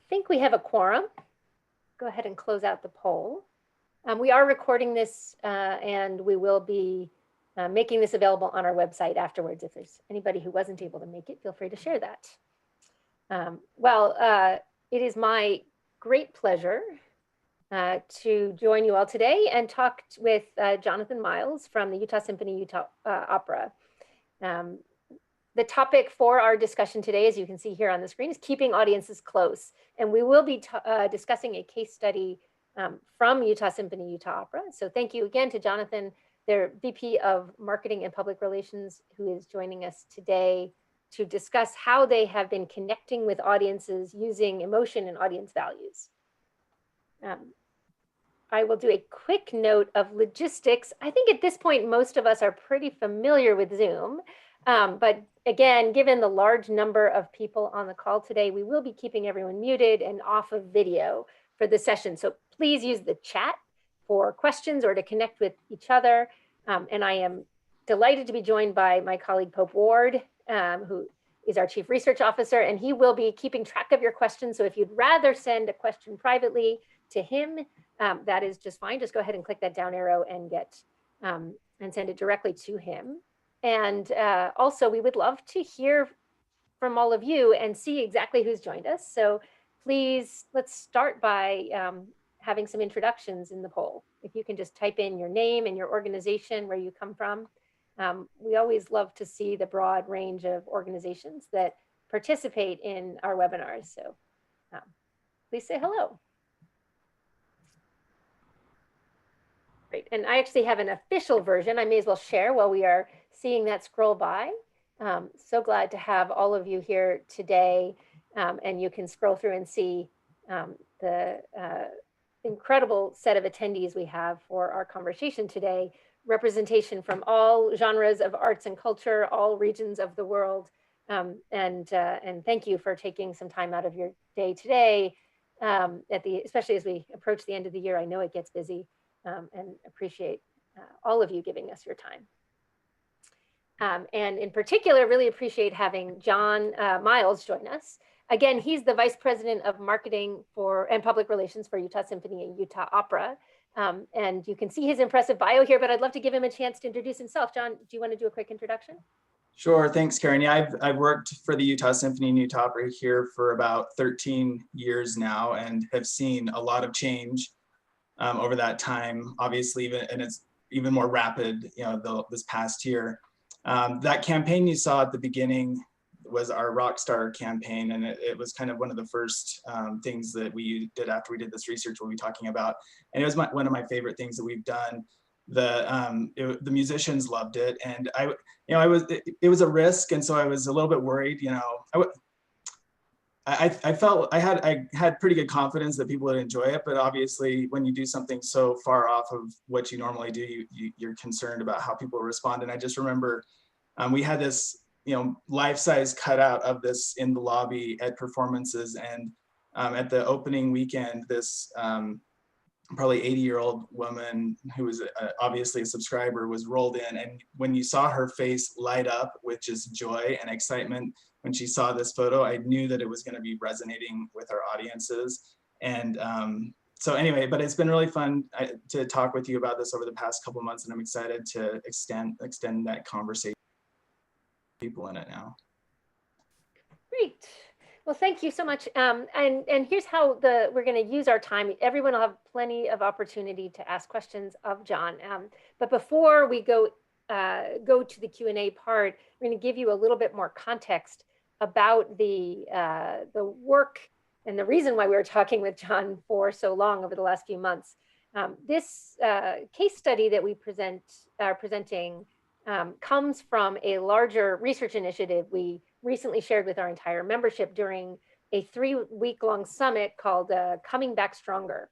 think we have a quorum. Go ahead and close out the poll. We are recording this and we will be making this available on our website afterwards. If there's anybody who wasn't able to make it, feel free to share that. It is my great pleasure to join you all today and talk with Jonathan Miles from the Utah Symphony, Utah Opera. The topic for our discussion today, as you can see here on the screen, is keeping audiences close. And we will be discussing a case study from Utah Symphony, Utah Opera. So thank you again to Jonathan, their VP of Marketing and Public Relations, who is joining us today to discuss how they have been connecting with audiences using emotion and audience values. I will do a quick note of logistics. I think at this point, most of us are pretty familiar with Zoom. But again, given the large number of people on the call today, we will be keeping everyone muted and off of video for the session. So please use the chat for questions or to connect with each other. And I am delighted to be joined by my colleague, Pope Ward, who is our Chief Research Officer, and he will be keeping track of your questions. So if you'd rather send a question privately to him, that is just fine. Just go ahead and click that down arrow and and send it directly to him. And also, we would love to hear from all of you and see exactly who's joined us. So please, let's start by having some introductions in the poll. If you can just type in your name and your organization, where you come from. We always love to see the broad range of organizations that participate in our webinars. So please say hello. Great, and I actually have an official version. I may as well share while we are seeing that scroll by. So glad to have all of you here today, and you can scroll through and see the incredible set of attendees we have for our conversation today. Representation from all genres of arts and culture, all regions of the world, and thank you for taking some time out of your day today, especially as we approach the end of the year. I know it gets busy, and appreciate all of you giving us your time. And in particular, really appreciate having John Miles join us. Again, he's the Vice President of Marketing and Public Relations for Utah Symphony and Utah Opera. And you can see his impressive bio here, but I'd love to give him a chance to introduce himself. John, do you want to do a quick introduction? Sure, thanks, Karen. Yeah, I've worked for the Utah Symphony and Utah Opera here for about 13 years now and have seen a lot of change over that time, obviously, and it's even more rapid, this past year. That campaign you saw at the beginning was our Rockstar campaign, and it was kind of one of the first things that we did after we did this research we'll be talking about. And it was one of my favorite things that we've done. The musicians loved it, and it was a risk, and so I was a little bit worried. I felt I had pretty good confidence that people would enjoy it, but obviously when you do something so far off of what you normally do, you're concerned about how people respond. And I just remember we had this life-size cutout of this in the lobby at performances, and at the opening weekend, this probably 80-year-old woman who was obviously a subscriber was rolled in, and when you saw her face light up with just joy and excitement when she saw this photo, I knew that it was going to be resonating with our audiences. And so anyway, but it's been really fun to talk with you about this over the past couple of months, and I'm excited to extend that conversation with people in it now. Great. Well, thank you so much. And here's how we're going to use our time. Everyone will have plenty of opportunity to ask questions of John. But before we go to the Q&A part, we're going to give you a little bit more context about the work and the reason why we were talking with John for so long over the last few months. This case study that we are presenting comes from a larger research initiative we recently shared with our entire membership during a 3-week-long summit called Coming Back Stronger.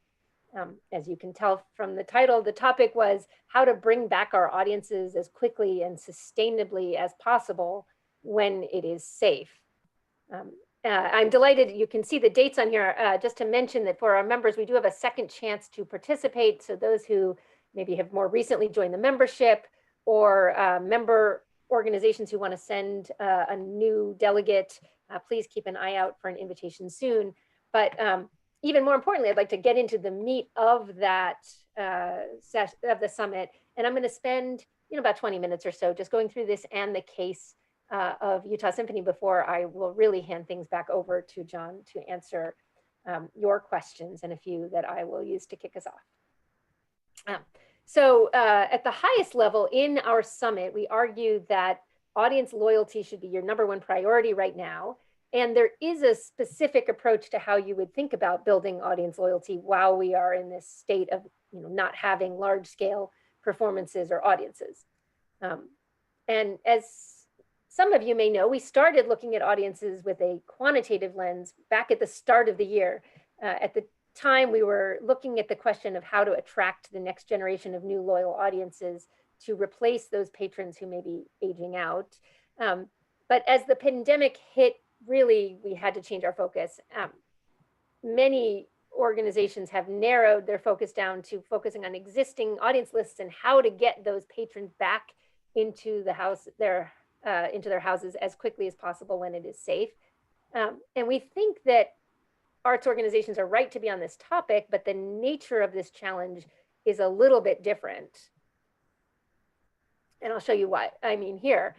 As you can tell from the title, the topic was how to bring back our audiences as quickly and sustainably as possible when it is safe. I'm delighted you can see the dates on here. Just to mention that for our members, we do have a second chance to participate. So those who maybe have more recently joined the membership, or member organizations who want to send a new delegate, please keep an eye out for an invitation soon. But even more importantly, I'd like to get into the meat of that of the summit. And I'm going to spend about 20 minutes or so just going through this and the case of Utah Symphony before I will really hand things back over to John to answer your questions and a few that I will use to kick us off. So at the highest level in our summit, we argue that audience loyalty should be your #1 priority right now. And there is a specific approach to how you would think about building audience loyalty while we are in this state of not having large scale performances or audiences. And as some of you may know, we started looking at audiences with a quantitative lens back at the start of the year. At the time, we were looking at the question of how to attract the next generation of new loyal audiences to replace those patrons who may be aging out. But as the pandemic hit, really, we had to change our focus. Many organizations have narrowed their focus down to focusing on existing audience lists and how to get those patrons back into the house, into their houses as quickly as possible when it is safe. And we think that arts organizations are right to be on this topic, but the nature of this challenge is a little bit different. And I'll show you what I mean here.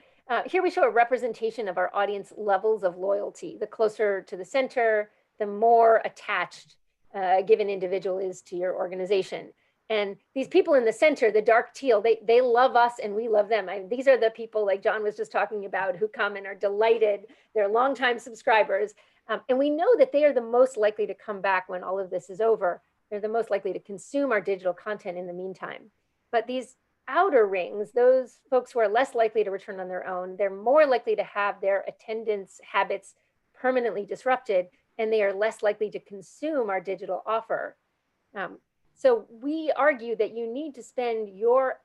Here we show a representation of our audience levels of loyalty. The closer to the center, the more attached a given individual is to your organization. And these people in the center, the dark teal, they love us and we love them. These are the people like John was just talking about who come and are delighted. They're longtime subscribers. And we know that they are the most likely to come back when all of this is over. They're the most likely to consume our digital content in the meantime. But these outer rings, those folks who are less likely to return on their own, they're more likely to have their attendance habits permanently disrupted, and they are less likely to consume our digital offer. So we argue that you need to spend your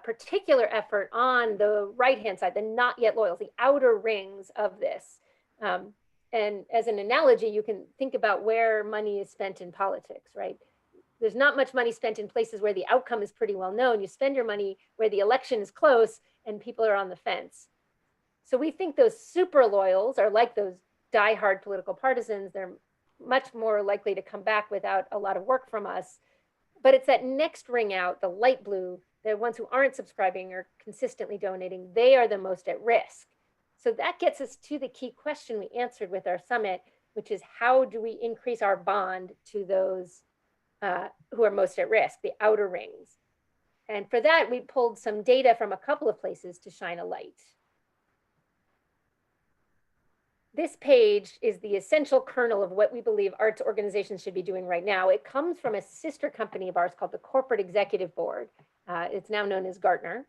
particular effort on the right-hand side, the not yet loyal, the outer rings of this. And as an analogy, you can think about where money is spent in politics, right? There's not much money spent in places where the outcome is pretty well known. You spend your money where the election is close and people are on the fence. So we think those super loyals are like those diehard political partisans. They're much more likely to come back without a lot of work from us. But it's that next ring out, the light blue, the ones who aren't subscribing or consistently donating, they are the most at risk. So that gets us to the key question we answered with our summit, which is how do we increase our bond to those who are most at risk, the outer rings. And for that, we pulled some data from a couple of places to shine a light. This page is the essential kernel of what we believe arts organizations should be doing right now. It comes from a sister company of ours called the Corporate Executive Board. It's now known as Gartner.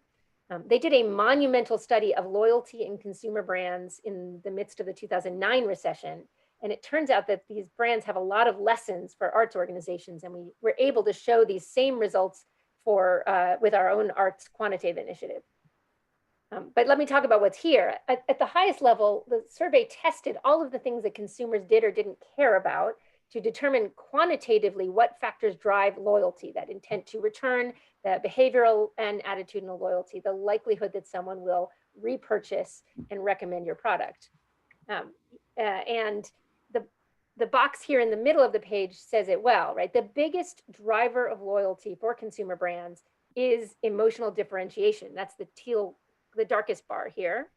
They did a monumental study of loyalty in consumer brands in the midst of the 2009 recession. And it turns out that these brands have a lot of lessons for arts organizations. And we were able to show these same results for with our own arts quantitative initiative. But let me talk about what's here. At the highest level, the survey tested all of the things that consumers did or didn't care about to determine quantitatively what factors drive loyalty, that intent to return, the behavioral and attitudinal loyalty, the likelihood that someone will repurchase and recommend your product. And the box here in the middle of the page says it well, right? The biggest driver of loyalty for consumer brands is emotional differentiation. That's the darkest bar here.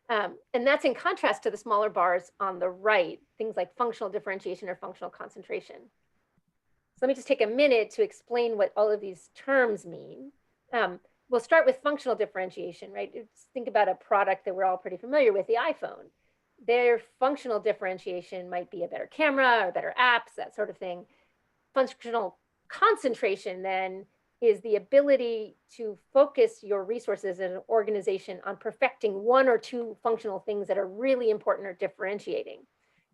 And that's in contrast to the smaller bars on the right, things like functional differentiation or functional concentration. So let me just take a minute to explain what all of these terms mean. We'll start with functional differentiation, right? Think about a product that we're all pretty familiar with, the iPhone. Their functional differentiation might be a better camera or better apps, that sort of thing. Functional concentration then is the ability to focus your resources as an organization on perfecting one or two functional things that are really important or differentiating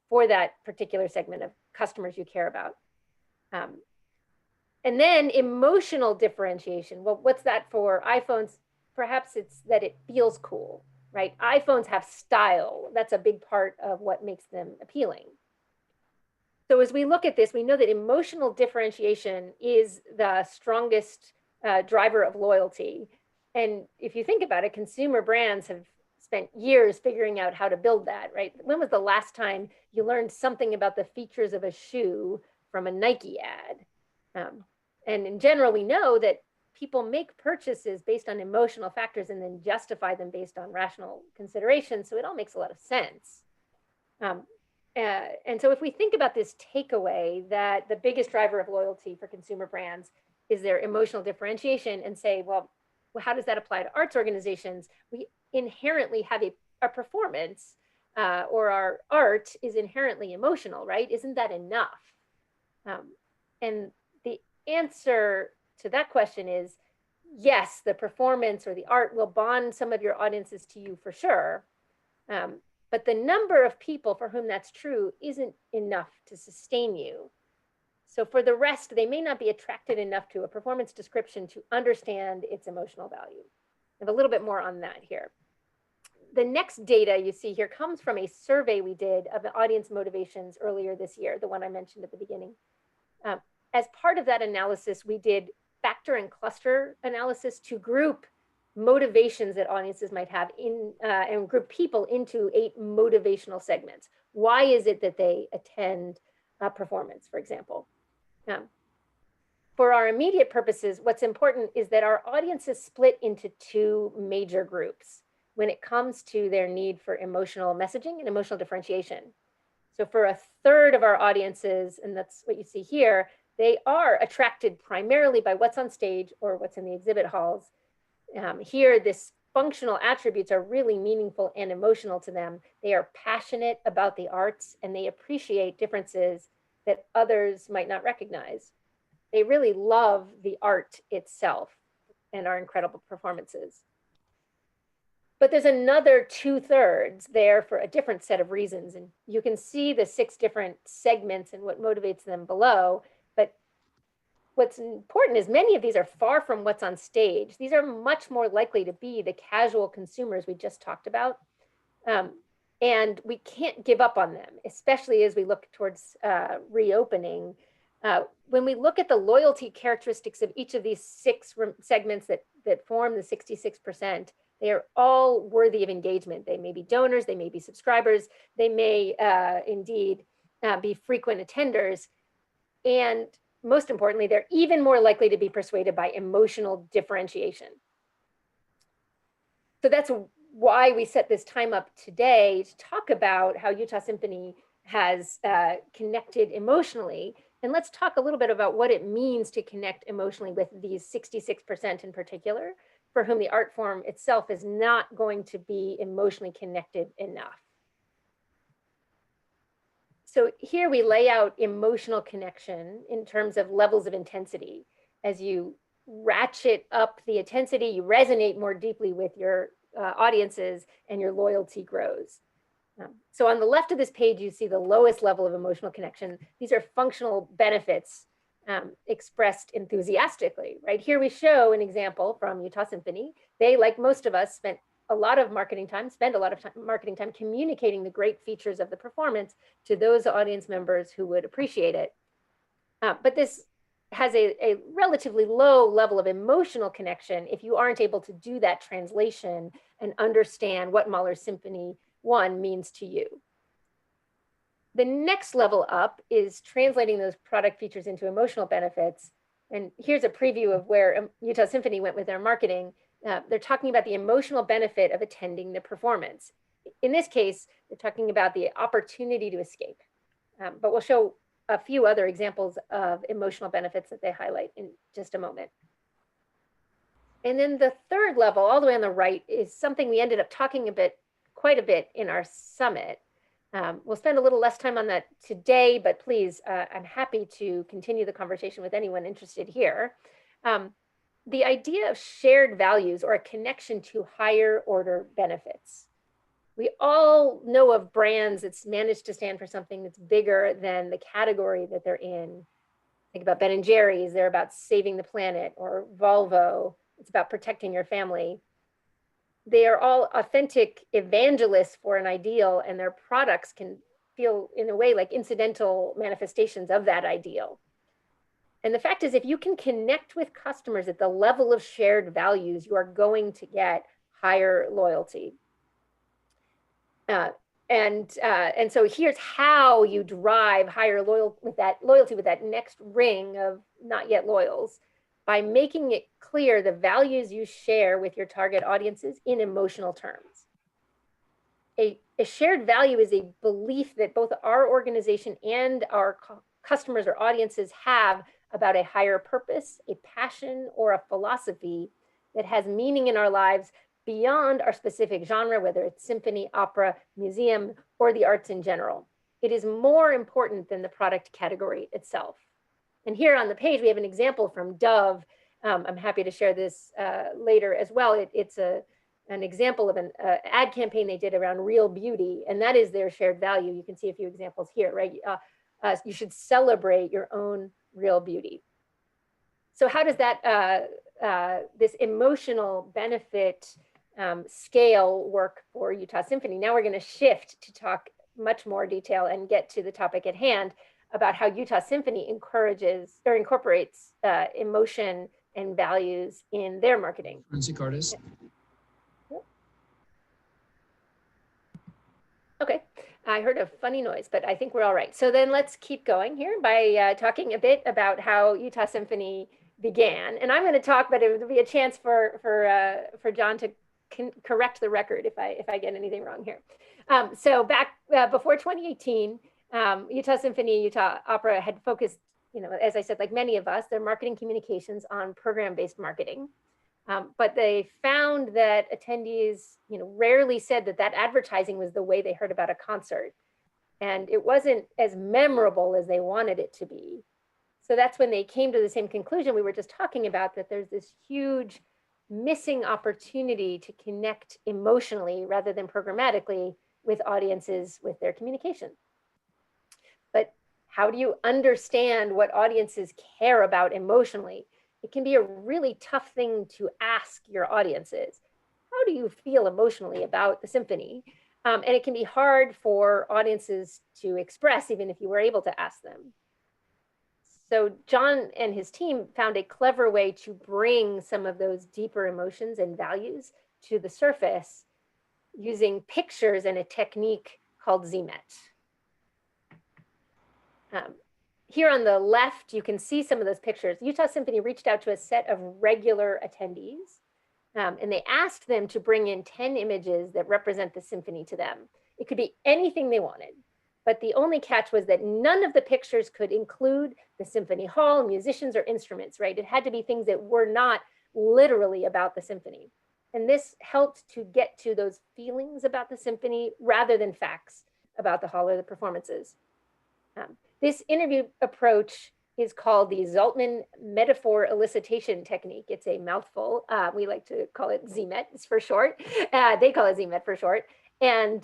for that particular segment of customers you care about. And then emotional differentiation. Well, what's that for iPhones? Perhaps it's that it feels cool, right? iPhones have style. That's a big part of what makes them appealing. So as we look at this, we know that emotional differentiation is the strongest driver of loyalty. And if you think about it, consumer brands have spent years figuring out how to build that, right? When was the last time you learned something about the features of a shoe from a Nike ad? And in general, we know that people make purchases based on emotional factors and then justify them based on rational considerations. So it all makes a lot of sense. And so if we think about this takeaway that the biggest driver of loyalty for consumer brands is their emotional differentiation, and say, well, how does that apply to arts organizations? We inherently have a performance or our art is inherently emotional, right? Isn't that enough? And the answer to that question is yes, the performance or the art will bond some of your audiences to you for sure. But the number of people for whom that's true isn't enough to sustain you. So for the rest, they may not be attracted enough to a performance description to understand its emotional value. I have a little bit more on that here. The next data you see here comes from a survey we did of the audience motivations earlier this year, the one I mentioned at the beginning. As part of that analysis, we did factor and cluster analysis to group motivations that audiences might have and group people into 8 motivational segments. Why is it that they attend a performance, for example? For our immediate purposes, what's important is that our audience is split into 2 major groups when it comes to their need for emotional messaging and emotional differentiation. So for a third of our audiences, and that's what you see here, they are attracted primarily by what's on stage or what's in the exhibit halls. Here, this functional attributes are really meaningful and emotional to them. They are passionate about the arts and they appreciate differences that others might not recognize. They really love the art itself and our incredible performances. But there's another 2/3 there for a different set of reasons. And you can see the 6 different segments and what motivates them below. But what's important is many of these are far from what's on stage. These are much more likely to be the casual consumers we just talked about. And we can't give up on them, especially as we look towards reopening. When we look at the loyalty characteristics of each of these 6 segments that form the 66%, they are all worthy of engagement. They may be donors, they may be subscribers, they may indeed be frequent attenders. And most importantly, they're even more likely to be persuaded by emotional differentiation. So that's why we set this time up today to talk about how Utah Symphony has connected emotionally. And let's talk a little bit about what it means to connect emotionally with these 66% in particular, for whom the art form itself is not going to be emotionally connected enough. So here we lay out emotional connection in terms of levels of intensity. As you ratchet up the intensity, you resonate more deeply with your audiences and your loyalty grows. So on the left of this page, you see the lowest level of emotional connection. These are functional benefits expressed enthusiastically, right? Here we show an example from Utah Symphony. They, like most of us, spend a lot of marketing time communicating the great features of the performance to those audience members who would appreciate it. But this has a relatively low level of emotional connection if you aren't able to do that translation and understand what Mahler's Symphony 1 means to you. The next level up is translating those product features into emotional benefits. And here's a preview of where Utah Symphony went with their marketing. They're talking about the emotional benefit of attending the performance. In this case, they're talking about the opportunity to escape. But we'll show a few other examples of emotional benefits that they highlight in just a moment. And then the third level, all the way on the right, is something we ended up talking quite a bit in our summit. We'll spend a little less time on that today, but please, I'm happy to continue the conversation with anyone interested here. The idea of shared values or a connection to higher order benefits. We all know of brands that's managed to stand for something that's bigger than the category that they're in. Think about Ben & Jerry's, they're about saving the planet, or Volvo, it's about protecting your family. They are all authentic evangelists for an ideal, and their products can feel in a way like incidental manifestations of that ideal. And the fact is, if you can connect with customers at the level of shared values, you are going to get higher loyalty. And so here's how you drive higher loyalty with that next ring of not yet loyals, by making it clear the values you share with your target audiences in emotional terms. A shared value is a belief that both our organization and our customers or audiences have about a higher purpose, a passion, or a philosophy that has meaning in our lives beyond our specific genre, whether it's symphony, opera, museum, or the arts in general. It is more important than the product category itself. And here on the page, we have an example from Dove. I'm happy to share this later as well. It's an example of an ad campaign they did around real beauty, and that is their shared value. You can see a few examples here, right? You should celebrate your own real beauty. So how does that, this emotional benefit scale work for Utah Symphony? Now we're going to shift to talk much more detail and get to the topic at hand about how Utah Symphony encourages or incorporates emotion and values in their marketing. Forensic artist. Okay, I heard a funny noise, but I think we're all right. So then let's keep going here by talking a bit about how Utah Symphony began. And I'm going to talk, but it will be a chance for John to correct the record if I get anything wrong here. So back before 2018, Utah Symphony, Utah Opera had focused, as I said, like many of us, their marketing communications on program-based marketing. But they found that attendees, rarely said that advertising was the way they heard about a concert. And it wasn't as memorable as they wanted it to be. So that's when they came to the same conclusion we were just talking about, that there's this huge missing opportunity to connect emotionally rather than programmatically with audiences with their communication. But how do you understand what audiences care about emotionally? It can be a really tough thing to ask your audiences. How do you feel emotionally about the symphony? And it can be hard for audiences to express, even if you were able to ask them. So John and his team found a clever way to bring some of those deeper emotions and values to the surface using pictures and a technique called ZMAT. Here on the left, you can see some of those pictures. Utah Symphony reached out to a set of regular attendees, and they asked them to bring in 10 images that represent the symphony to them. It could be anything they wanted, but the only catch was that none of the pictures could include the symphony hall, musicians, or instruments, right? It had to be things that were not literally about the symphony. And this helped to get to those feelings about the symphony rather than facts about the hall or the performances. This interview approach is called the Zaltman metaphor elicitation technique. It's a mouthful. We like to call it ZMAT for short. They call it ZMAT for short. And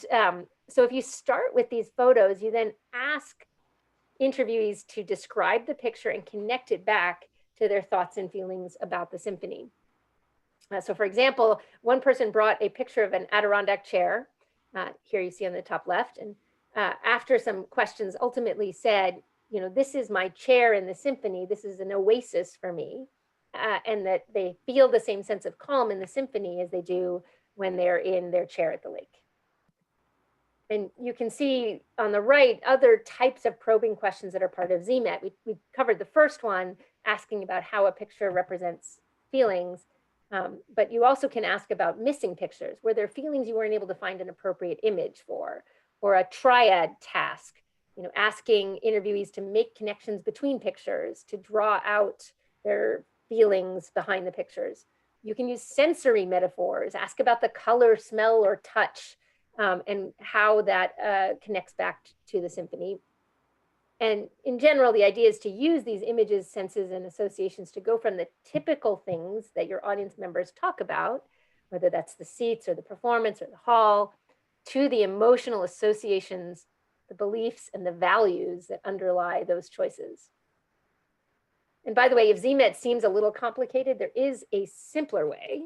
so if you start with these photos, you then ask interviewees to describe the picture and connect it back to their thoughts and feelings about the symphony. So for example, one person brought a picture of an Adirondack chair. Here you see on the top left. And after some questions, ultimately said, this is my chair in the symphony. This is an oasis for me. And that they feel the same sense of calm in the symphony as they do when they're in their chair at the lake. And you can see on the right other types of probing questions that are part of ZMAT. We covered the first one, asking about how a picture represents feelings. But you also can ask about missing pictures. Were there feelings you weren't able to find an appropriate image for? Or a triad task, asking interviewees to make connections between pictures, to draw out their feelings behind the pictures. You can use sensory metaphors, ask about the color, smell, or touch, and how that connects back to the symphony. And in general, the idea is to use these images, senses, and associations to go from the typical things that your audience members talk about, whether that's the seats or the performance or the hall, to the emotional associations, the beliefs, and the values that underlie those choices. And by the way, if ZMAT seems a little complicated, there is a simpler way.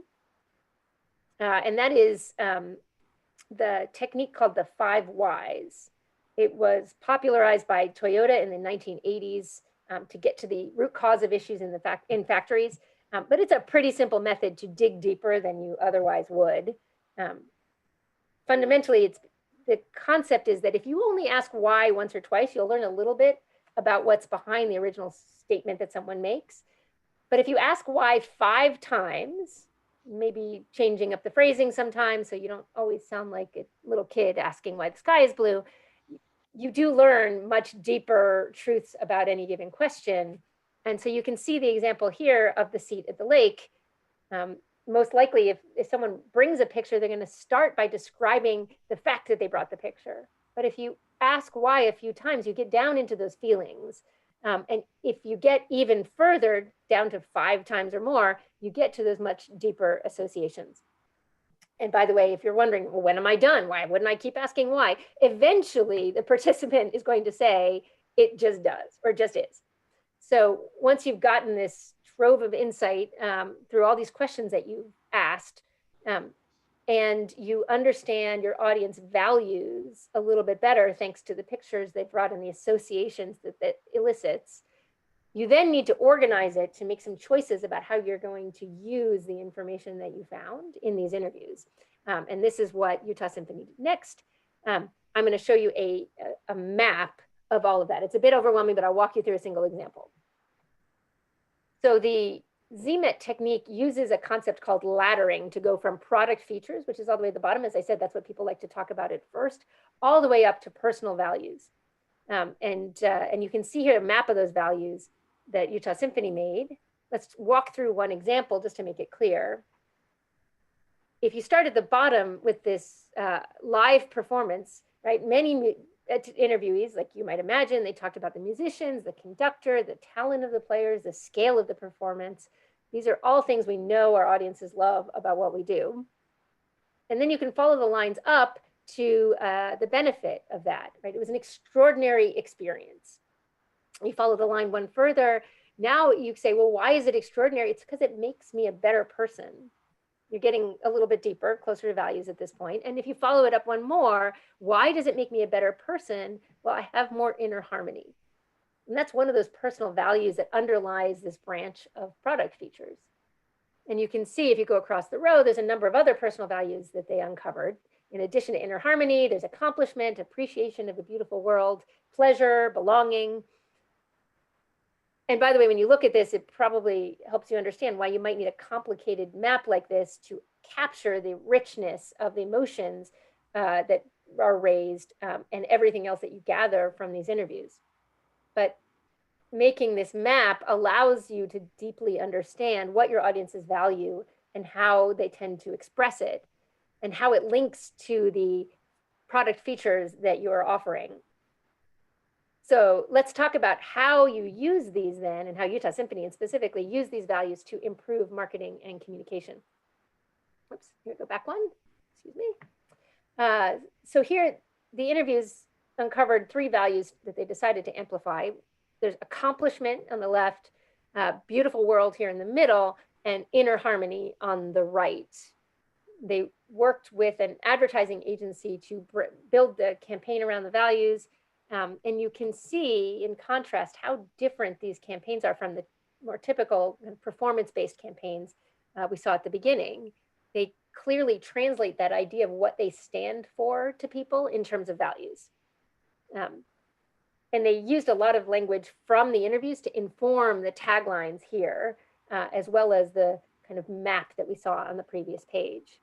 And that is the technique called the 5 whys. It was popularized by Toyota in the 1980s to get to the root cause of issues in factories. But it's a pretty simple method to dig deeper than you otherwise would. Fundamentally, it's the concept is that if you only ask why once or twice, you'll learn a little bit about what's behind the original statement that someone makes. But if you ask why 5 times, maybe changing up the phrasing sometimes so you don't always sound like a little kid asking why the sky is blue, you do learn much deeper truths about any given question. And so you can see the example here of the seat at the lake. Most likely, if someone brings a picture, they're going to start by describing the fact that they brought the picture. But if you ask why a few times, you get down into those feelings. And if you get even further down to 5 times or more, you get to those much deeper associations. And by the way, if you're wondering, well, when am I done? Why wouldn't I keep asking why? Eventually, the participant is going to say, it just does, or just is. So once you've gotten this trove of insight through all these questions that you've asked, and you understand your audience values a little bit better, thanks to the pictures they brought and the associations that elicits, you then need to organize it to make some choices about how you're going to use the information that you found in these interviews. And this is what Utah Symphony did next. I'm going to show you a map of all of that. It's a bit overwhelming, but I'll walk you through a single example. So the Zmet technique uses a concept called laddering to go from product features, which is all the way at the bottom. As I said, that's what people like to talk about at first, all the way up to personal values. And you can see here a map of those values that Utah Symphony made. Let's walk through one example just to make it clear. If you start at the bottom with this live performance, right? Many interviewees, like you might imagine, they talked about the musicians, the conductor, the talent of the players, the scale of the performance. These are all things we know our audiences love about what we do. And then you can follow the lines up to the benefit of that, right? It was an extraordinary experience. You follow the line one further. Now you say, well, why is it extraordinary? It's because it makes me a better person. You're getting a little bit deeper, closer to values at this point. And if you follow it up one more, why does it make me a better person? Well, I have more inner harmony. And that's one of those personal values that underlies this branch of product features. And you can see if you go across the row, there's a number of other personal values that they uncovered. In addition to inner harmony, there's accomplishment, appreciation of the beautiful world, pleasure, belonging. And by the way, when you look at this, it probably helps you understand why you might need a complicated map like this to capture the richness of the emotions that are raised and everything else that you gather from these interviews. But making this map allows you to deeply understand what your audiences value and how they tend to express it and how it links to the product features that you are offering. So let's talk about how you use these then, and how Utah Symphony and specifically use these values to improve marketing and communication. Oops, here, go back one, excuse me. So here, the interviews uncovered 3 values that they decided to amplify. There's accomplishment on the left, beautiful world here in the middle, and inner harmony on the right. They worked with an advertising agency to build the campaign around the values. And you can see in contrast how different these campaigns are from the more typical performance-based campaigns we saw at the beginning. They clearly translate that idea of what they stand for to people in terms of values. And they used a lot of language from the interviews to inform the taglines here, as well as the kind of map that we saw on the previous page.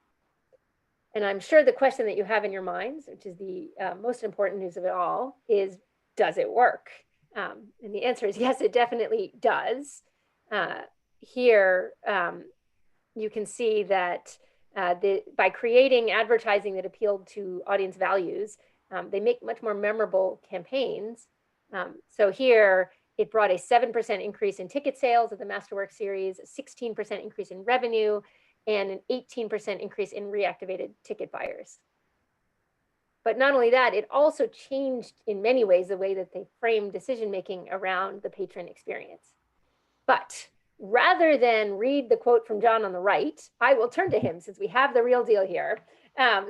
And I'm sure the question that you have in your minds, which is the most important news of it all, is, does it work? And the answer is yes, it definitely does. Here, you can see that by creating advertising that appealed to audience values, they make much more memorable campaigns. So here, it brought a 7% increase in ticket sales of the Masterwork series, a 16% increase in revenue, and an 18% increase in reactivated ticket buyers. But not only that, it also changed in many ways the way that they frame decision-making around the patron experience. But rather than read the quote from John on the right, I will turn to him since we have the real deal here.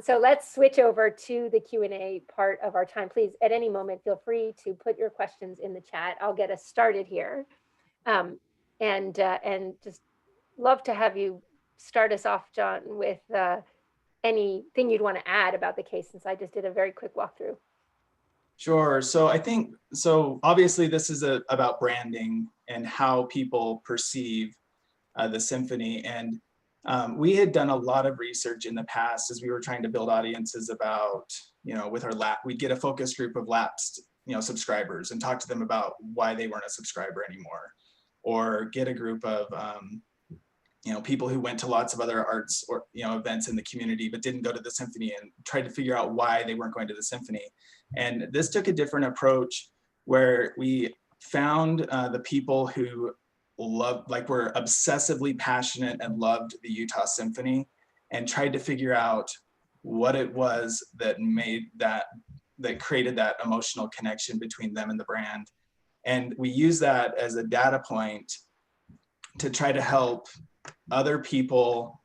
So let's switch over to the Q&A part of our time. Please, at any moment, feel free to put your questions in the chat. I'll get us started here. And just love to have you start us off, John, with anything you'd want to add about the case, since I just did a very quick walkthrough. Sure. So I think, so obviously this is about branding and how people perceive the symphony. And we had done a lot of research in the past as we were trying to build audiences about, with our we'd get a focus group of lapsed, subscribers and talk to them about why they weren't a subscriber anymore, or get a group of, people who went to lots of other arts or, events in the community, but didn't go to the symphony, and tried to figure out why they weren't going to the symphony. And this took a different approach where we found the people who were obsessively passionate and loved the Utah Symphony, and tried to figure out what it was that created that emotional connection between them and the brand. And we use that as a data point to try to help other people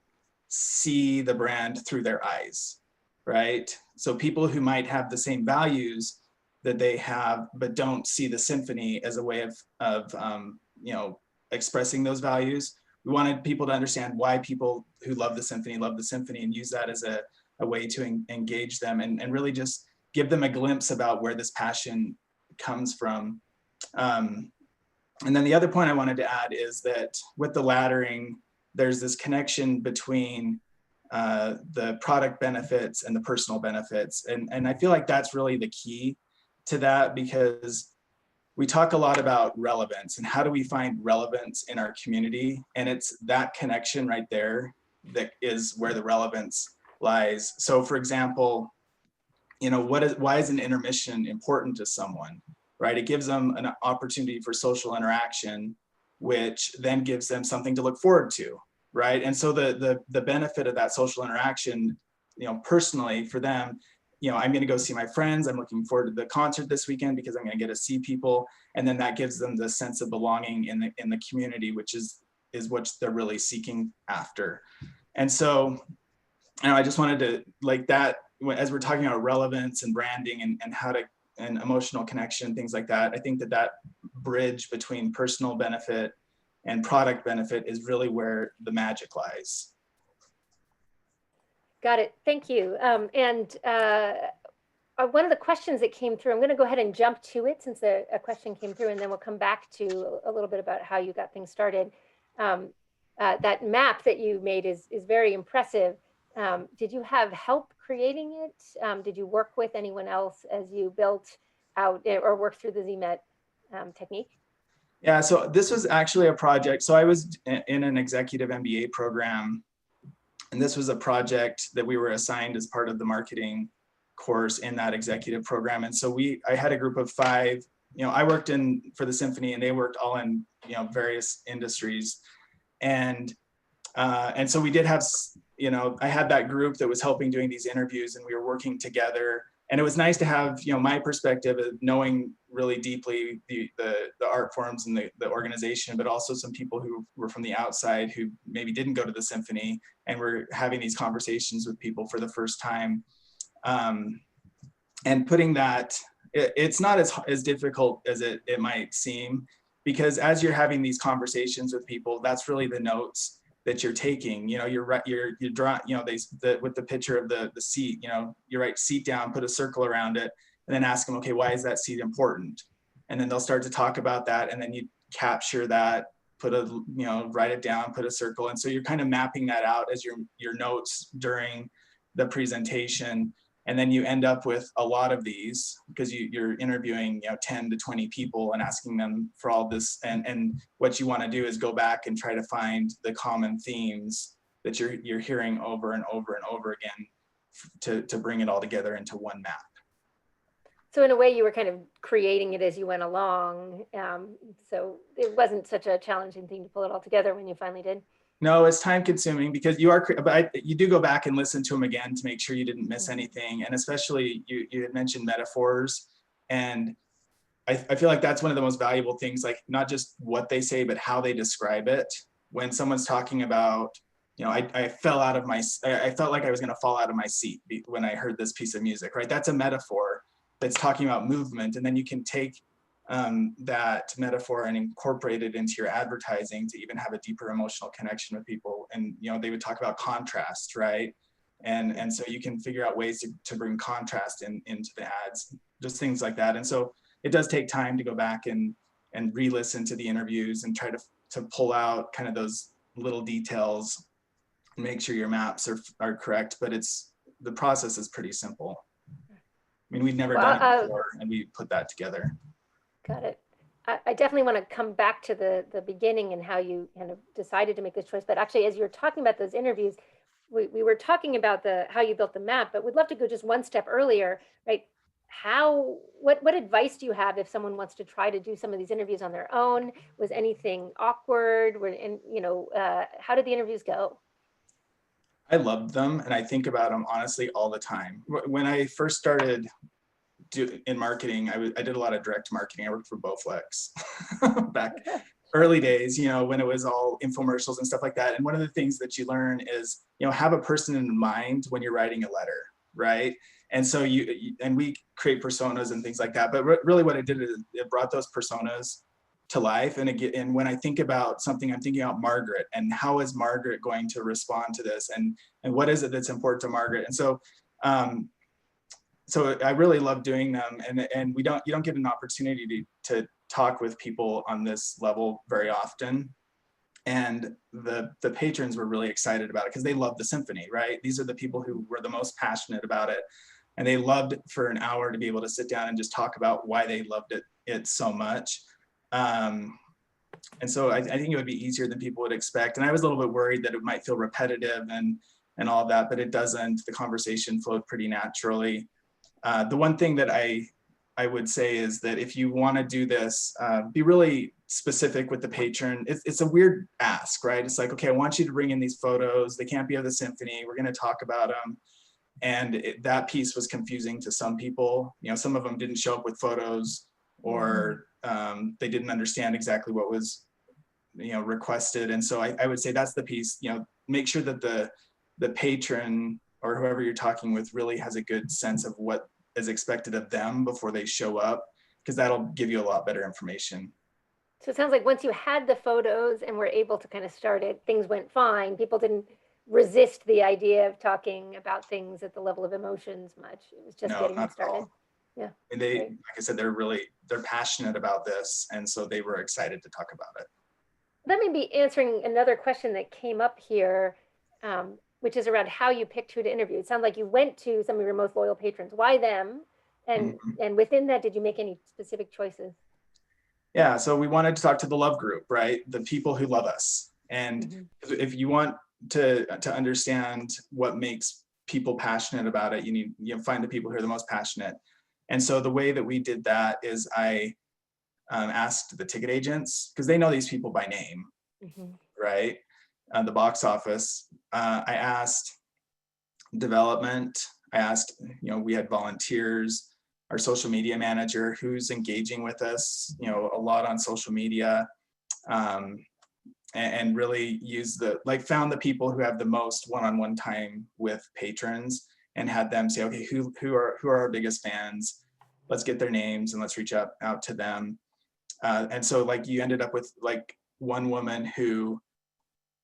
see the brand through their eyes, right? So people who might have the same values that they have, but don't see the symphony as a way of expressing those values. We wanted people to understand why people who love the symphony, and use that as a way to engage them, and really just give them a glimpse about where this passion comes from. And then the other point I wanted to add is that with the laddering, there's this connection between the product benefits and the personal benefits. And I feel like that's really the key to that, because we talk a lot about relevance and how do we find relevance in our community. And it's that connection right there that is where the relevance lies. So for example, why is an intermission important to someone, right? It gives them an opportunity for social interaction, which then gives them something to look forward to, right? And so the benefit of that social interaction, personally for them, I'm going to go see my friends. I'm looking forward to the concert this weekend because I'm going to get to see people. And then that gives them the sense of belonging in the community, which is what they're really seeking after. And so, I just wanted to, like, that, as we're talking about relevance and branding and how to, and emotional connection, things like that, I think that bridge between personal benefit and product benefit is really where the magic lies. Got it. Thank you. One of the questions that came through, I'm going to go ahead and jump to it since a question came through, and then we'll come back to a little bit about how you got things started. That map that you made is very impressive. Did you have help creating it? Did you work with anyone else as you built out or worked through the ZMAT technique? Yeah, so this was actually a project. So I was in an executive MBA program, and this was a project that we were assigned as part of the marketing course in that executive program. And so I had a group of 5, I worked for the symphony, and they worked all in, various industries. And so we did have, I had that group that was helping doing these interviews, and we were working together. And it was nice to have, my perspective of knowing really deeply the art forms and the organization, but also some people who were from the outside who maybe didn't go to the symphony, and were having these conversations with people for the first time. And putting that, it's not as difficult as it might seem, because as you're having these conversations with people, that's really the notes that you're taking. You're drawing, with the picture of the seat, you write seat down, put a circle around it, and then ask them, okay, why is that seat important? And then they'll start to talk about that, and then you capture that, write it down, put a circle. And so you're kind of mapping that out as your notes during the presentation. And then you end up with a lot of these, because you're interviewing 10 to 20 people and asking them for all this. And what you want to do is go back and try to find the common themes that you're hearing over and over and over again to bring it all together into one map. So in a way, you were kind of creating it as you went along. So it wasn't such a challenging thing to pull it all together when you finally did. No, it's time consuming, because you do go back and listen to them again to make sure you didn't miss anything. And especially you had mentioned metaphors. And I feel like that's one of the most valuable things, like not just what they say, but how they describe it. When someone's talking about, I felt like I was going to fall out of my seat when I heard this piece of music, right? That's a metaphor that's talking about movement. And then you can take that metaphor and incorporate it into your advertising to even have a deeper emotional connection with people. And they would talk about contrast, right? And so you can figure out ways to bring contrast into the ads, just things like that. And so it does take time to go back and re-listen to the interviews and try to pull out kind of those little details and make sure your maps are correct. But the process is pretty simple. I mean, we'd never done it before, and we put that together. Got it. I definitely want to come back to the beginning and how you kind of decided to make this choice. But actually, as you're talking about those interviews, we were talking about how you built the map, but we'd love to go just one step earlier, right? What advice do you have if someone wants to try to do some of these interviews on their own? Was anything awkward? How did the interviews go? I loved them, and I think about them honestly all the time. When I first started in marketing, I did a lot of direct marketing. I worked for Bowflex back early days, when it was all infomercials and stuff like that. And one of the things that you learn is, have a person in mind when you're writing a letter, right? And so we create personas and things like that. But really what it did is it brought those personas to life. And when I think about something, I'm thinking about Margaret, and how is Margaret going to respond to this? And what is it that's important to Margaret? And so, so I really love doing them, and you don't get an opportunity to talk with people on this level very often. And the patrons were really excited about it because they love the symphony, right? These are the people who were the most passionate about it, and they loved for an hour to be able to sit down and just talk about why they loved it so much. And so I think it would be easier than people would expect. And I was a little bit worried that it might feel repetitive and all of that, but it doesn't. The conversation flowed pretty naturally. The one thing that I would say is that if you want to do this, be really specific with the patron. It's a weird ask, right? It's like, okay, I want you to bring in these photos. They can't be of the symphony. We're going to talk about them. And that piece was confusing to some people. Some of them didn't show up with photos, or they didn't understand exactly what was, requested. And so I would say that's the piece. Make sure that the patron or whoever you're talking with really has a good sense of what is expected of them before they show up, because that'll give you a lot better information. So it sounds like once you had the photos and were able to kind of start it, things went fine. People didn't resist the idea of talking about things at the level of emotions much. It was just getting them started. Yeah. And like I said, they're passionate about this, and so they were excited to talk about it. Let me be answering another question that came up here, which is around how you picked who to interview. It sounds like you went to some of your most loyal patrons. Why them? And within that, did you make any specific choices? Yeah, so we wanted to talk to the love group, right? The people who love us. And if you want to understand what makes people passionate about it, you find the people who are the most passionate. And so the way that we did that is I asked the ticket agents, because they know these people by name, right? The box office. I asked development. I asked, we had volunteers, our social media manager who's engaging with us, a lot on social media, and really found the people who have the most one-on-one time with patrons and had them say, okay, who are our biggest fans? Let's get their names and let's reach out to them. And so you ended up with one woman who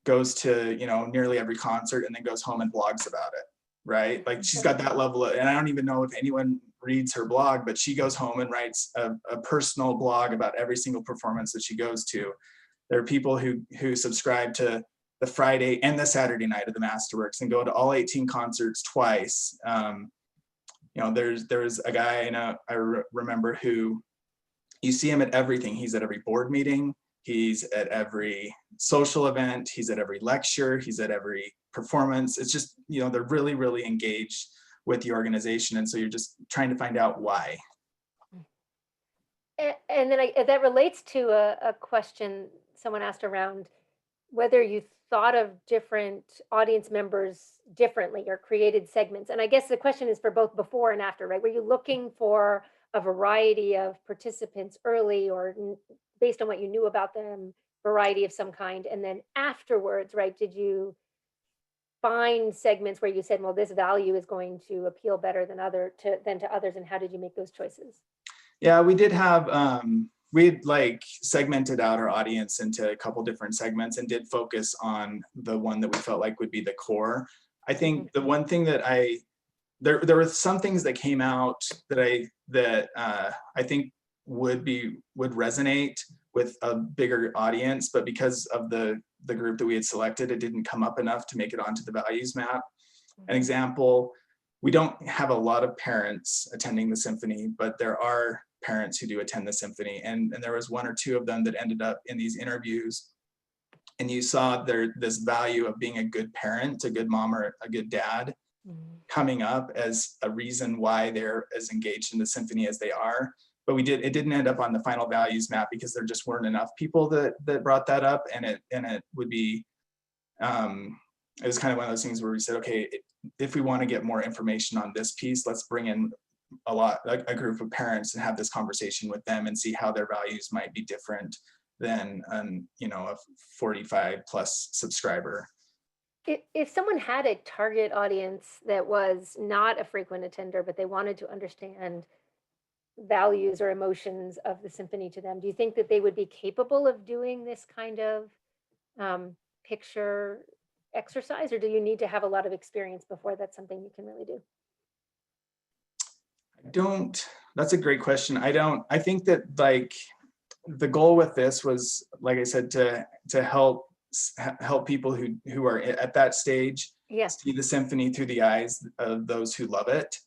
goes to nearly every concert and then goes home and blogs about it, right? She's got that level of, and I don't even know if anyone reads her blog, but she goes home and writes a personal blog about every single performance that she goes to. There are people who subscribe to the Friday and the Saturday night of the Masterworks and go to all 18 concerts twice. There's a guy I remember who, you see him at everything. He's at every board meeting. He's at every social event. He's at every lecture. He's at every performance. It's just, they're really, really engaged with the organization. And so you're just trying to find out why. And then that relates to a question someone asked around whether you thought of different audience members differently or created segments. And I guess the question is for both before and after, right? Were you looking for a variety of participants early, or based on what you knew about them, variety of some kind? And then afterwards, right, did you find segments where you said, well, this value is going to appeal better than to others, and how did you make those choices? Yeah, we did have, we'd segmented out our audience into a couple different segments and did focus on the one that we felt like would be the core. I think the one thing that there were some things that came out that I think would resonate with a bigger audience, but because of the group that we had selected, it didn't come up enough to make it onto the values map. An example, we don't have a lot of parents attending the symphony, but there are parents who do attend the symphony, and there was one or two of them that ended up in these interviews, and you saw this value of being a good parent, a good mom or a good dad, coming up as a reason why they're as engaged in the symphony as they are. But it didn't end up on the final values map because there just weren't enough people that brought that up, and it would be it was kind of one of those things where we said, okay, if we want to get more information on this piece, let's bring in a group of parents and have this conversation with them and see how their values might be different than a 45 plus subscriber. If someone had a target audience that was not a frequent attender, but they wanted to understand values or emotions of the symphony to them, do you think that they would be capable of doing this kind of picture exercise, or do you need to have a lot of experience before that's something you can really do? That's a great question. I think that like the goal with this was, like I said, to help people who are at that stage see the symphony through the eyes of those who love it.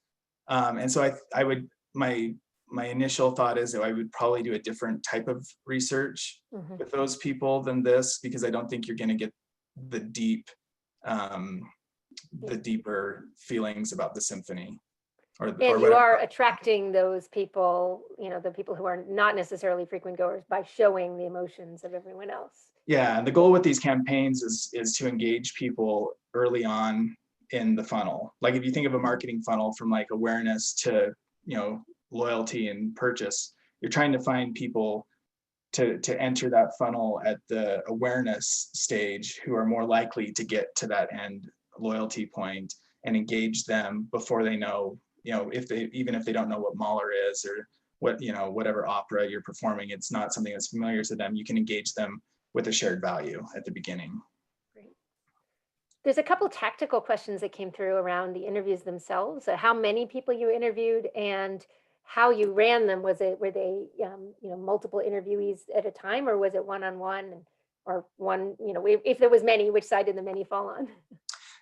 And so I would, my initial thought is that I would probably do a different type of research with those people than this, because I don't think you're going to get the deeper feelings about the symphony. And you are attracting those people, the people who are not necessarily frequent goers, by showing the emotions of everyone else. Yeah, and the goal with these campaigns is to engage people early on in the funnel. Like if you think of a marketing funnel from like awareness to loyalty and purchase, you're trying to find people to enter that funnel at the awareness stage who are more likely to get to that end loyalty point and engage them before they know, even if they don't know what Mahler is or what, whatever opera you're performing, it's not something that's familiar to them. You can engage them with a shared value at the beginning. Great. There's a couple tactical questions that came through around the interviews themselves. So how many people you interviewed and how you ran them. Were they multiple interviewees at a time, or was it one-on-one, or one, if there was many, which side did the many fall on?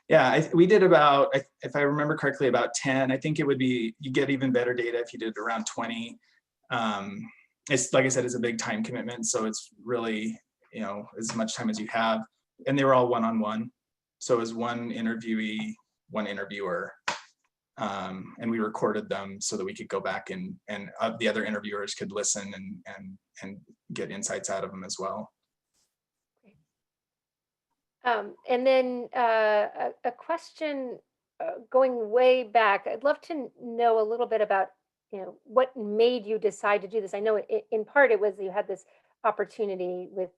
Yeah, we did about, if I remember correctly, about 10. I think it would be, you get even better data if you did around 20. It's, like I said, it's a big time commitment. So it's really, as much time as you have. And they were all one-on-one. So it was one interviewee, one interviewer. And we recorded them so that we could go back and the other interviewers could listen and get insights out of them as well. And then a question going way back, I'd love to know a little bit about, what made you decide to do this? I know in part it was you had this opportunity with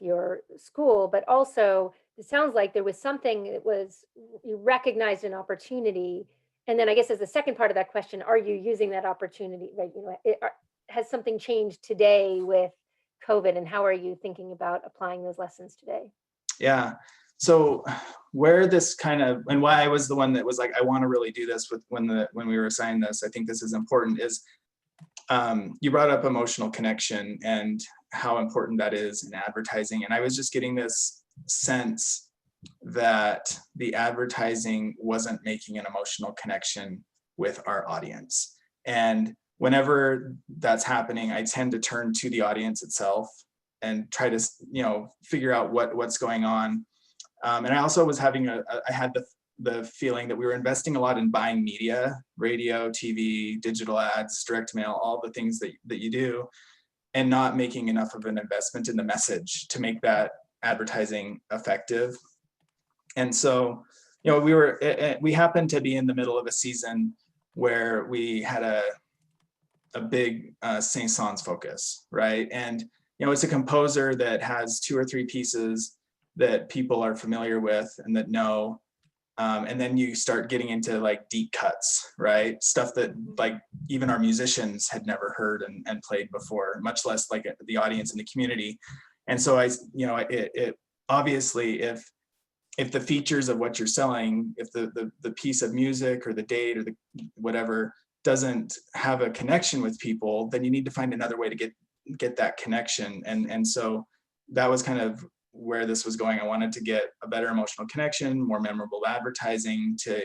your school, but also it sounds like there was something that was, you recognized an opportunity. And then I guess as the second part of that question, are you using that opportunity, right? Has something changed today with COVID, and how are you thinking about applying those lessons today? Yeah. So where this kind of, and why I was the one that was like, I want to really do this when we were assigned this, I think this is important, is you brought up emotional connection and how important that is in advertising. And I was just getting this sense that the advertising wasn't making an emotional connection with our audience. And whenever that's happening, I tend to turn to the audience itself and try to, figure out what's going on. And I also was having I had the feeling that we were investing a lot in buying media, radio, TV, digital ads, direct mail, all the things that you do, and not making enough of an investment in the message to make that advertising effective. And so, we happened to be in the middle of a season where we had a big Saint-Saëns focus, right? And it's a composer that has 2 or 3 pieces that people are familiar with and that know. And then you start getting into like deep cuts, right? Stuff that like even our musicians had never heard and played before, much less like the audience in the community. And so it obviously, if if the features of what you're selling, if the piece of music or the date or the whatever doesn't have a connection with people, then you need to find another way to get that connection. And so that was kind of where this was going. I wanted to get a better emotional connection, more memorable advertising to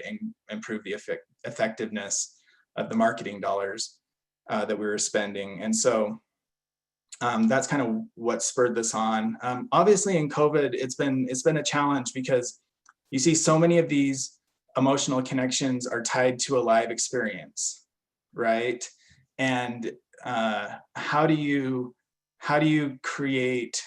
improve the effectiveness of the marketing dollars that we were spending. And so that's kind of what spurred this on. Obviously in COVID, it's been a challenge because you see so many of these emotional connections are tied to a live experience, right? And how do you create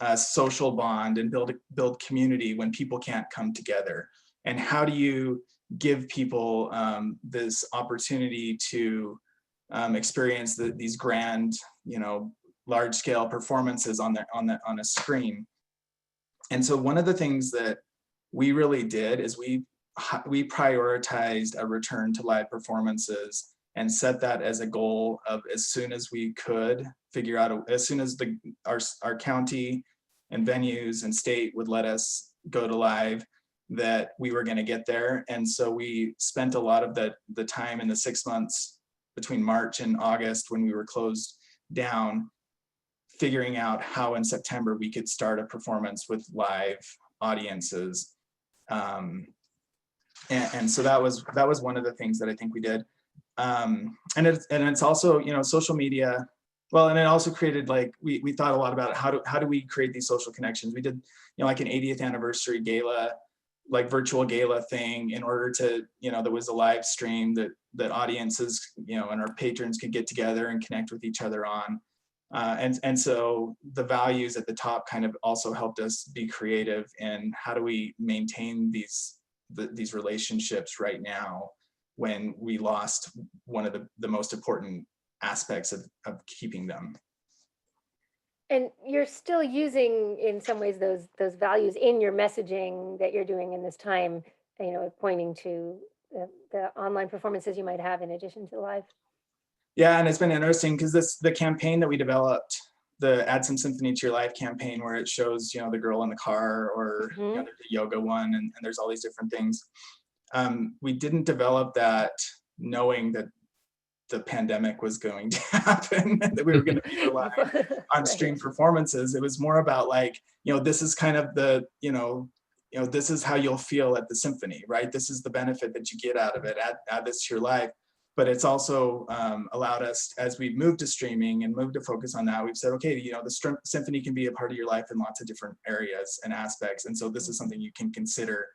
a social bond and build community when people can't come together? And how do you give people this opportunity to experience these grand, large scale performances on a screen? And so one of the things that we really did is we prioritized a return to live performances and set that as a goal of, as soon as we could figure out, as soon as our county and venues and state would let us go to live, that we were going to get there. And so we spent a lot of the time in the 6 months between March and August, when we were closed down, figuring out how in September we could start a performance with live audiences. And so that was one of the things that I think we did. And it's also, social media. Well, and it also created, like, we thought a lot about how do we create these social connections. We did, like an 80th anniversary gala, like virtual gala thing, in order to, there was a live stream that audiences, and our patrons could get together and connect with each other on. And so the values at the top kind of also helped us be creative in how do we maintain these relationships right now when we lost one of the most important aspects of keeping them. And you're still using, in some ways, those values in your messaging that you're doing in this time, pointing to the online performances you might have in addition to live. Yeah, and it's been interesting because the campaign that we developed, the Add Some Symphony to Your Life campaign, where it shows, the girl in the car, or there's a yoga one, and there's all these different things. We didn't develop that knowing that the pandemic was going to happen and that we were going to be relying on stream performances. It was more about, like, this is kind of the, this is how you'll feel at the symphony, right? This is the benefit that you get out of it. Add this to your life. But it's also allowed us, as we've moved to streaming and moved to focus on that, we've said, okay, the symphony can be a part of your life in lots of different areas and aspects. And so this is something you can consider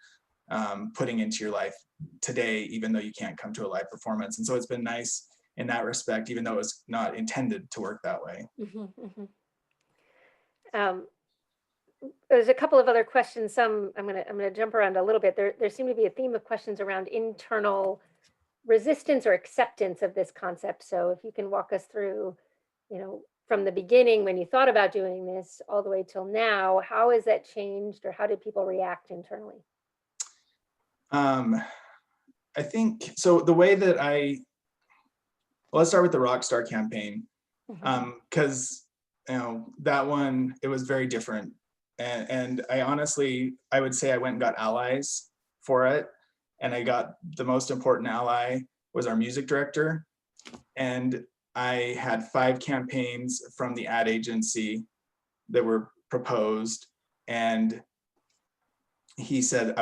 putting into your life today, even though you can't come to a live performance. And so it's been nice in that respect, even though it's not intended to work that way. There's a couple of other questions. I'm gonna jump around a little bit. There seemed to be a theme of questions around internal resistance or acceptance of this concept. So if you can walk us through, from the beginning when you thought about doing this all the way till now, how has that changed, or how did people react internally? I think so. The way that let's start with the Rockstar campaign, because that one, it was very different, and I honestly, I would say I went and got allies for it. And I got, the most important ally was our music director. And I had 5 campaigns from the ad agency that were proposed. And he said,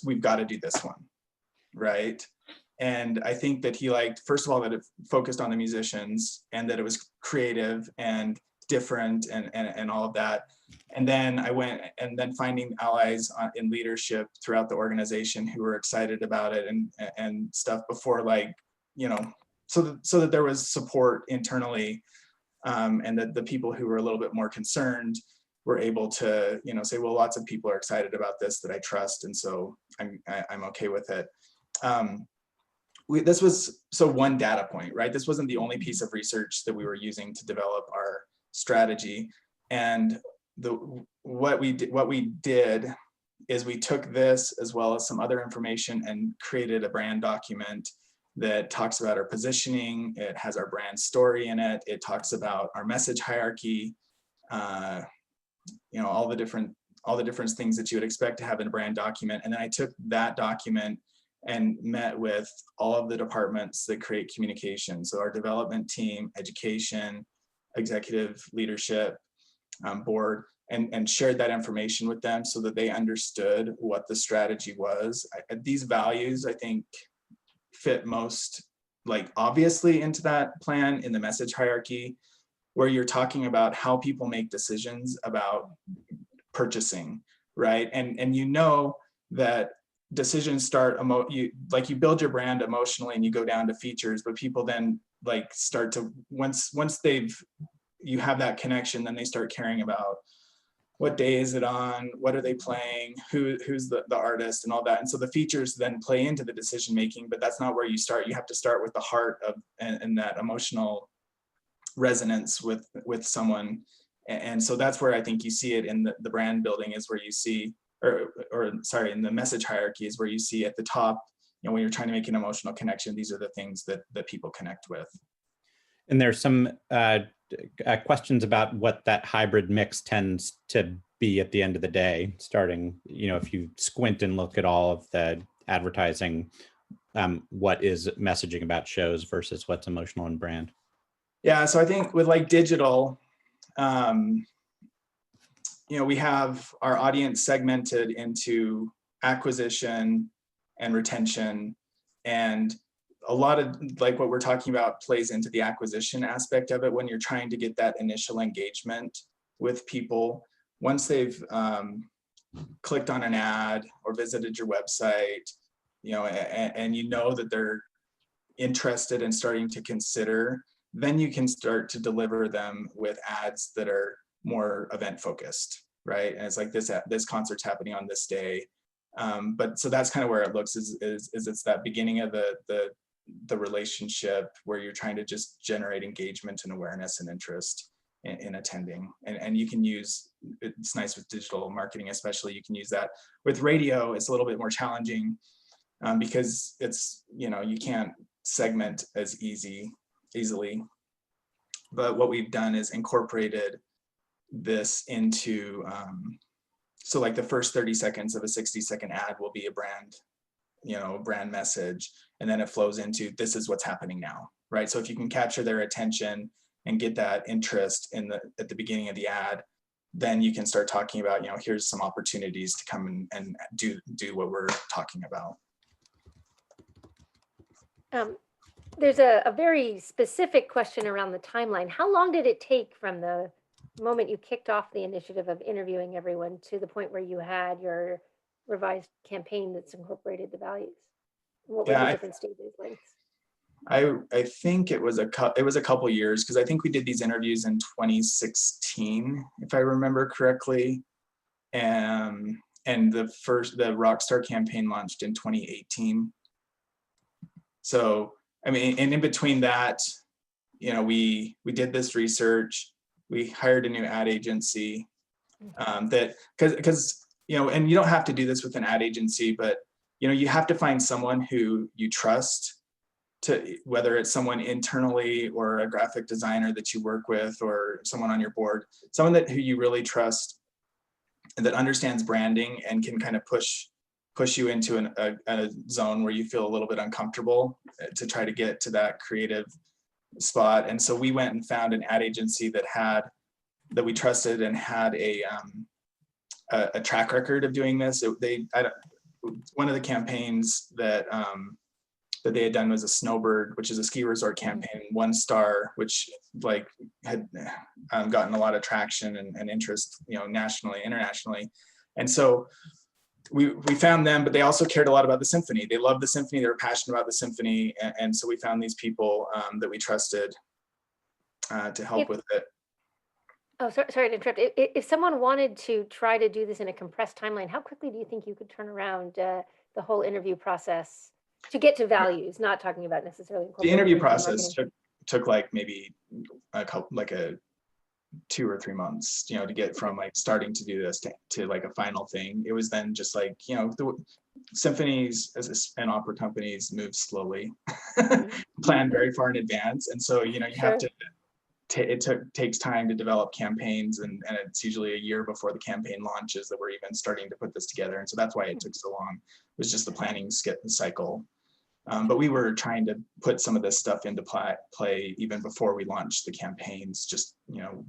we've got to do this one, right? And I think that he liked, first of all, that it focused on the musicians and that it was creative and different and all of that. And then I went, and then finding allies in leadership throughout the organization who were excited about it and stuff before, like, so that there was support internally, and that the people who were a little bit more concerned were able to, say, well, lots of people are excited about this that I trust, and so I'm okay with it. This was one data point, right? This wasn't the only piece of research that we were using to develop our strategy. And what we did is we took this, as well as some other information, and created a brand document that talks about our positioning. It has our brand story in it. It talks about our message hierarchy, all all the different things that you would expect to have in a brand document. And then I took that document and met with all of the departments that create communication. So our development team, education, executive leadership, board, and shared that information with them so that they understood what the strategy was. These values, I think, fit most like obviously into that plan in the message hierarchy, where you're talking about how people make decisions about purchasing, right? And you know that decisions start you build your brand emotionally and you go down to features, but people then like start to once you have that connection, then they start caring about what day is it on, what are they playing, who's the artist and all that. And so the features then play into the decision making, but that's not where you start. You have to start with the heart of and that emotional resonance with someone. And so that's where I think you see it in the brand building, is where you see, or sorry, in the message hierarchy is where you see at the top, you know, when you're trying to make an emotional connection, these are the things that people connect with. And there's some questions about what that hybrid mix tends to be at the end of the day, starting, you know, if you squint and look at all of the advertising, what is messaging about shows versus what's emotional and brand? Yeah, so I think with like digital, you know, we have our audience segmented into acquisition and retention, and a lot of like what we're talking about plays into the acquisition aspect of it when you're trying to get that initial engagement with people. Once they've clicked on an ad or visited your website, you know, and you know that they're interested in starting to consider, then you can start to deliver them with ads that are more event focused, right? And it's like this concert's happening on this day. But so that's kind of where it looks is it's that beginning of the relationship where you're trying to just generate engagement and awareness and interest in attending. And you can use, it's nice with digital marketing, especially you can use that. With radio, it's a little bit more challenging because it's, you know, you can't segment as easily. But what we've done is incorporated this into, so like the first 30 seconds of a 60-second ad will be a brand, you know, brand message, and then it flows into this is what's happening now, right? So if you can capture their attention and get that interest at the beginning of the ad, then you can start talking about, you know, here's some opportunities to come and do what we're talking about. There's a very specific question around the timeline. How long did it take from the moment you kicked off the initiative of interviewing everyone to the point where you had your revised campaign that's incorporated the values? What were the different stages, lengths? I think it was a couple years, because I think we did these interviews in 2016, if I remember correctly, and the Rockstar campaign launched in 2018. So I mean, and in between that, you know, we did this research, we hired a new ad agency, that because you know, and you don't have to do this with an ad agency, but you know, you have to find someone who you trust, to whether it's someone internally or a graphic designer that you work with or someone on your board, someone who you really trust and that understands branding and can kind of push you into a zone where you feel a little bit uncomfortable to try to get to that creative spot. And so we went and found an ad agency that we trusted and had a track record of doing this. One of the campaigns that they had done was a Snowbird, which is a ski resort campaign, 1 star, which like had gotten a lot of traction and interest, you know, nationally, internationally. And so we found them, but they also cared a lot about the symphony. They loved the symphony. They were passionate about the symphony. And so we found these people that we trusted to help with it. Oh, sorry to interrupt. If someone wanted to try to do this in a compressed timeline, how quickly do you think you could turn around the whole interview process to get to values? Not talking about necessarily the interview process took like maybe a 2 or 3 months, you know, to get from like starting to do this to like a final thing. It was then just like, you know, the symphonies and opera companies move slowly, plan very far in advance, and so you know you have to takes time to develop campaigns, and it's usually a year before the campaign launches that we're even starting to put this together. And so that's why it took so long. It was just the planning cycle. But we were trying to put some of this stuff into play even before we launched the campaigns, just, you know,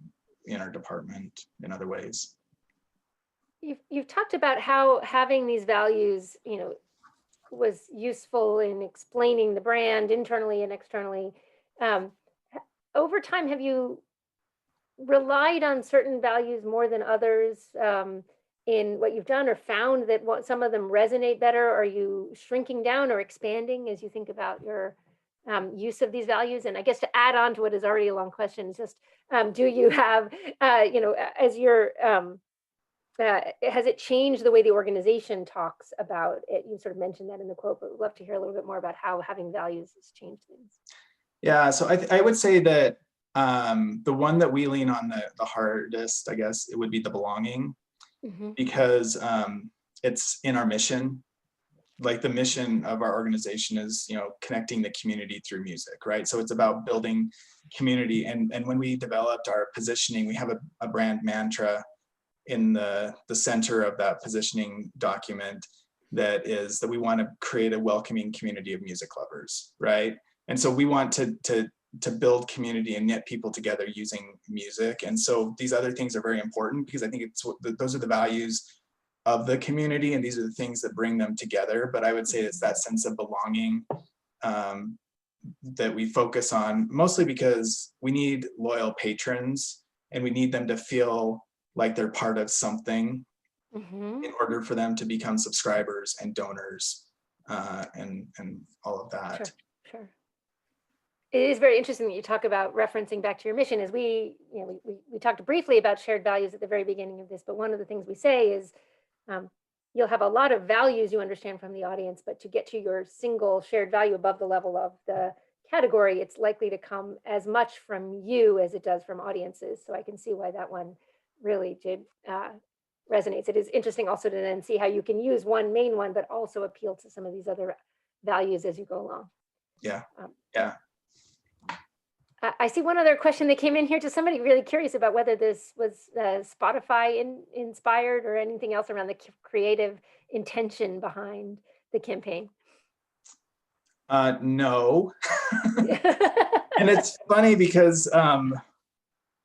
in our department in other ways. You've talked about how having these values, you know, was useful in explaining the brand internally and externally. Over time, have you relied on certain values more than others in what you've done, or found that some of them resonate better? Are you shrinking down or expanding as you think about your use of these values? And I guess to add on to what is already a long question, just do you have, you know, as you're, has it changed the way the organization talks about it? You sort of mentioned that in the quote, but we'd love to hear a little bit more about how having values has changed things. Yeah, so I would say that the one that we lean on the hardest, I guess, it would be the belonging, because it's in our mission. Like the mission of our organization is, you know, connecting the community through music, right? So it's about building community. And when we developed our positioning, we have a brand mantra in the center of that positioning document that is that we want to create a welcoming community of music lovers, right? And so we want to build community and knit people together using music. And so these other things are very important, because I think those are the values of the community, and these are the things that bring them together. But I would say it's that sense of belonging that we focus on, mostly because we need loyal patrons, and we need them to feel like they're part of something in order for them to become subscribers and donors and all of that. Sure. It is very interesting that you talk about referencing back to your mission. As we talked briefly about shared values at the very beginning of this, but one of the things we say is you'll have a lot of values you understand from the audience, but to get to your single shared value above the level of the category, it's likely to come as much from you as it does from audiences. So I can see why that one really did resonates. It is interesting also to then see how you can use one main one, but also appeal to some of these other values as you go along. Yeah. I see one other question that came in here to somebody really curious about whether this was Spotify inspired or anything else around the creative intention behind the campaign. No. And it's funny because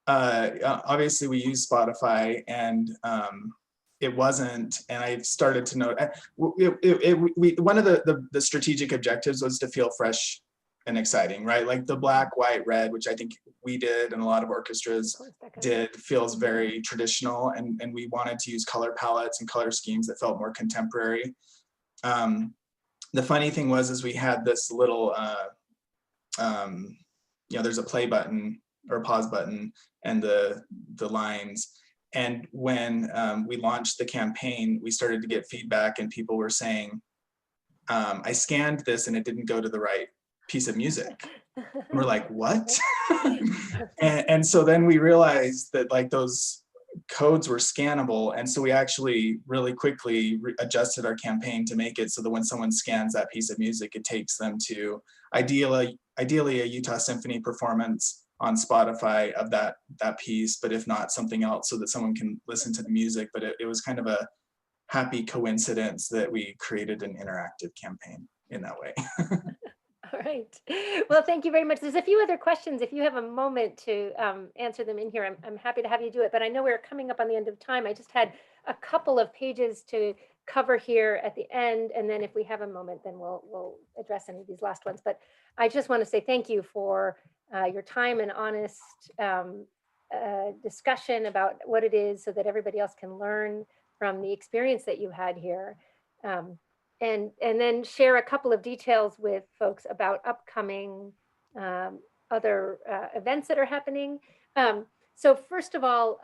obviously we use Spotify, and it wasn't, and I started to note one of the strategic objectives was to feel fresh and exciting, right? Like the black, white, red, which I think we did and a lot of orchestras did, feels very traditional, and we wanted to use color palettes and color schemes that felt more contemporary. The funny thing was we had this little you know, there's a play button or pause button and the lines. And when we launched the campaign, we started to get feedback, and people were saying, I scanned this and it didn't go to the right piece of music. And we're like, what? and so then we realized that like those codes were scannable. And so we actually really quickly adjusted our campaign to make it so that when someone scans that piece of music, it takes them to ideally a Utah Symphony performance on Spotify of that piece, but if not, something else, so that someone can listen to the music. But it was kind of a happy coincidence that we created an interactive campaign in that way. All right. Well, thank you very much. There's a few other questions. If you have a moment to answer them in here, I'm happy to have you do it. But I know we're coming up on the end of time. I just had a couple of pages to cover here at the end. And then if we have a moment, then we'll address any of these last ones. But I just want to say thank you for your time and honest discussion about what it is, so that everybody else can learn from the experience that you had here. And then share a couple of details with folks about upcoming other events that are happening. So first of all,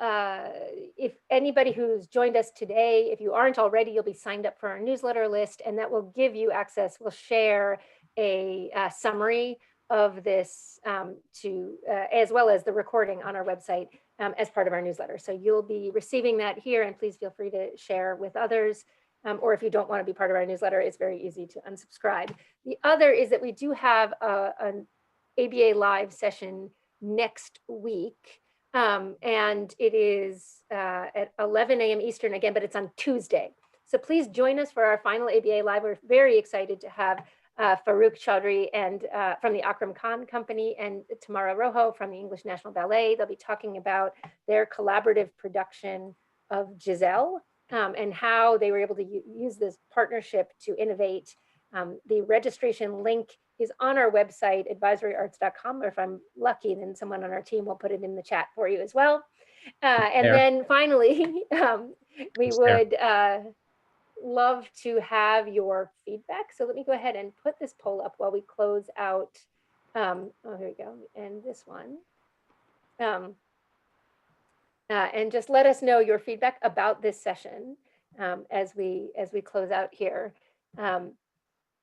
if anybody who's joined us today, if you aren't already, you'll be signed up for our newsletter list, and that will give you access. We'll share a summary of this as well as the recording on our website as part of our newsletter. So you'll be receiving that here, and please feel free to share with others. Or if you don't want to be part of our newsletter, it's very easy to unsubscribe. The other is that we do have an ABA live session next week. And it is at 11 a.m. Eastern again, but it's on Tuesday. So please join us for our final ABA Live. We're very excited to have Farouk Chaudhry and from the Akram Khan Company and Tamara Rojo from the English National Ballet. They'll be talking about their collaborative production of Giselle and how they were able to use this partnership to innovate. The registration link is on our website, advisoryarts.com, or if I'm lucky, then someone on our team will put it in the chat for you as well. And then finally, we would love to have your feedback. So let me go ahead and put this poll up while we close out. Oh, here we go. And this one. And just let us know your feedback about this session as we close out here.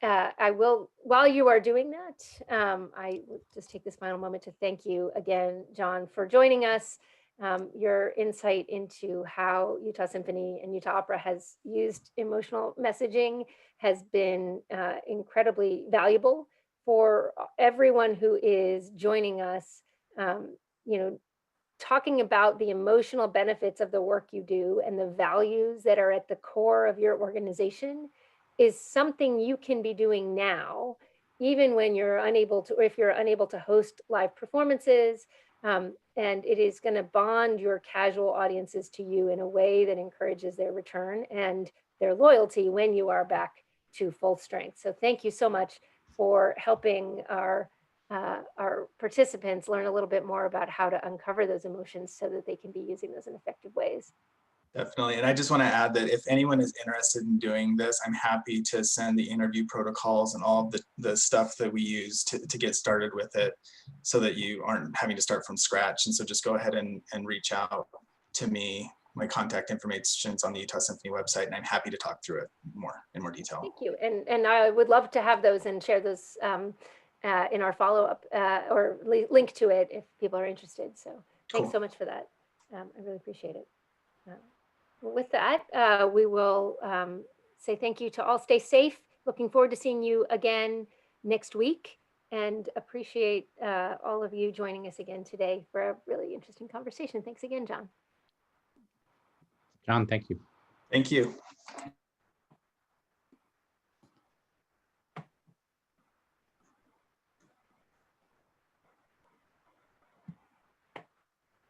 I will, while you are doing that, I will just take this final moment to thank you again, John, for joining us. Your insight into how Utah Symphony and Utah Opera has used emotional messaging has been incredibly valuable for everyone who is joining us. Talking about the emotional benefits of the work you do and the values that are at the core of your organization is something you can be doing now, even when you're unable to, or if you're unable to host live performances. And it is going to bond your casual audiences to you in a way that encourages their return and their loyalty when you are back to full strength. So thank you so much for helping our participants learn a little bit more about how to uncover those emotions so that they can be using those in effective ways. Definitely. And I just want to add that if anyone is interested in doing this, I'm happy to send the interview protocols and all of the stuff that we use to get started with it so that you aren't having to start from scratch. And so just go ahead and reach out to me. My contact information is on the Utah Symphony website, and I'm happy to talk through it in more detail. Thank you. And I would love to have those and share those in our follow-up or link to it if people are interested. So thanks so much for that. I really appreciate it. With that, we will say thank you to all. Stay safe. Looking forward to seeing you again next week, and appreciate all of you joining us again today for a really interesting conversation. Thanks again, John. John, thank you. Thank you.